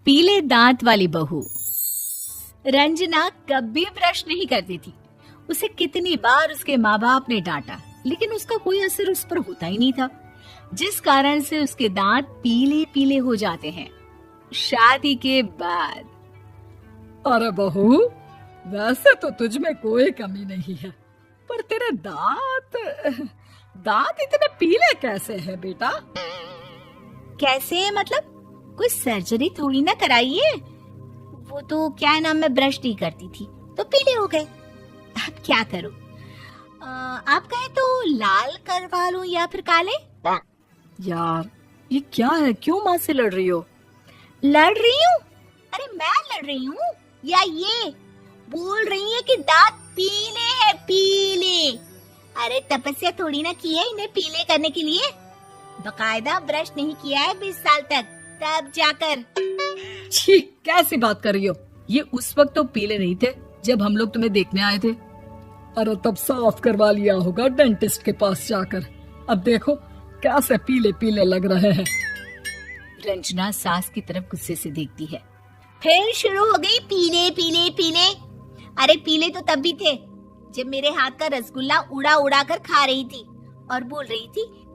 पीले दांत वाली बहू। रंजना कभी ब्रश नहीं करती थी। उसे कितनी बार उसके माँ बाप ने डांटा, लेकिन उसका कोई असर उस पर होता ही नहीं था, जिस कारण से उसके दांत पीले पीले हो जाते हैं। शादी के बाद अरे बहू, वैसे तो तुझ में कोई कमी नहीं है, पर तेरे दांत इतने पीले कैसे हैं बेटा? कैसे मतलब? कोई सर्जरी थोड़ी ना कराइए। वो तो क्या नाम, मैं ब्रश नहीं करती थी तो पीले हो गए। अब क्या करूं? आप कहे तो लाल करवा लूं या फिर काले? यार ये क्या है, क्यों माँ से लड़ रही हो? लड़ रही हूँ? अरे मैं लड़ रही हूँ या ये बोल रही है कि दांत पीले हैं, पीले? अरे तपस्या थोड़ी ना की है इन्हें पीले करने के लिए। बकायदा ब्रश नहीं किया है 20 साल तक, तब जाकर। छी, कैसी बात कर रही हो? ये उस वक्त तो पीले नहीं थे जब हम लोग तुम्हें देखने आए थे। अरे तब साफ करवा लिया होगा डेंटिस्ट के पास जाकर। अब देखो कैसे पीले पीले लग रहे हैं। रंजना सास की तरफ गुस्से से देखती है। फिर शुरू हो गई पीले पीले पीले। अरे पीले तो तब भी थे जब मेरे हाथ का रसगुल्ला उड़ा उड़ा कर खा रही थी और बोल रही थी,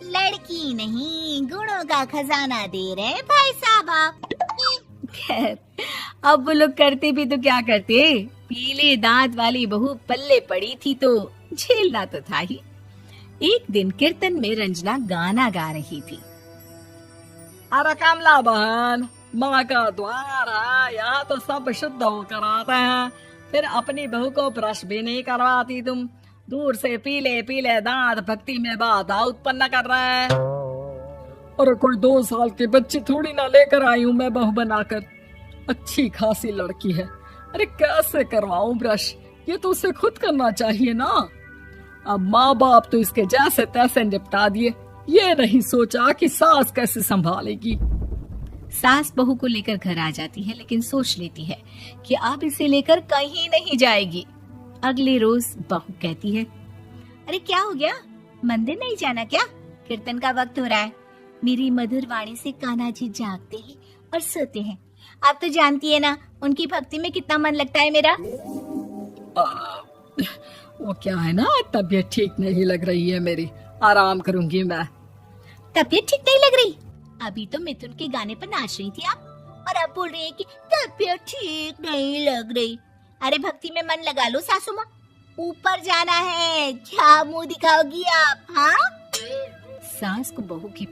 लड़की नहीं गुणों का खजाना दे रहे भाई साहब आप। खैर, अब वो लोग करते भी तो क्या करते, पीले दांत वाली बहू पल्ले पड़ी थी तो झेलना तो था ही। एक दिन कीर्तन में रंजना गाना गा रही थी। अरे कमला बहन, माँ का द्वार है, यहाँ तो सब शुद्ध होकर आते हैं, फिर अपनी बहू को ब्रश भी नहीं करवाती तुम। दूर से पीले पीले दांत भक्ति में बाधा उत्पन्न कर रहे हैं। अरे कोई 2 साल के बच्चे थोड़ी ना लेकर आई हूँ मैं बहू बनाकर। अच्छी खासी लड़की है, अरे कैसे करवाऊं ब्रश? ये तो उसे खुद करना चाहिए ना। अब माँ बाप तो इसके जैसे तैसे निपटा दिए, ये नहीं सोचा कि सास कैसे संभालेगी। सास बहू को लेकर घर आ जाती है, लेकिन सोच लेती है कि अब इसे लेकर कहीं नहीं जाएगी। अगले रोज बहू कहती है, अरे क्या हो गया, मंदिर नहीं जाना क्या? कीर्तन का वक्त हो रहा है। मेरी मधुर वाणी से कान्हा जी जागते हैं और सोते हैं। आप तो जानती है ना उनकी भक्ति में कितना मन लगता है मेरा। वो क्या है ना, तबीयत ठीक नहीं लग रही है मेरी, आराम करूंगी मैं। तबीयत ठीक नहीं लग रही? अभी तो मिथुन के गाने पर नाच रही थी आप, और अब बोल रही है कि तबीयत ठीक नहीं लग रही। अरे भक्ति में मन लगा लो सासू माँ, ऊपर जाना है, क्या मुंह दिखाओगी आप? हाँ, सास को बहू की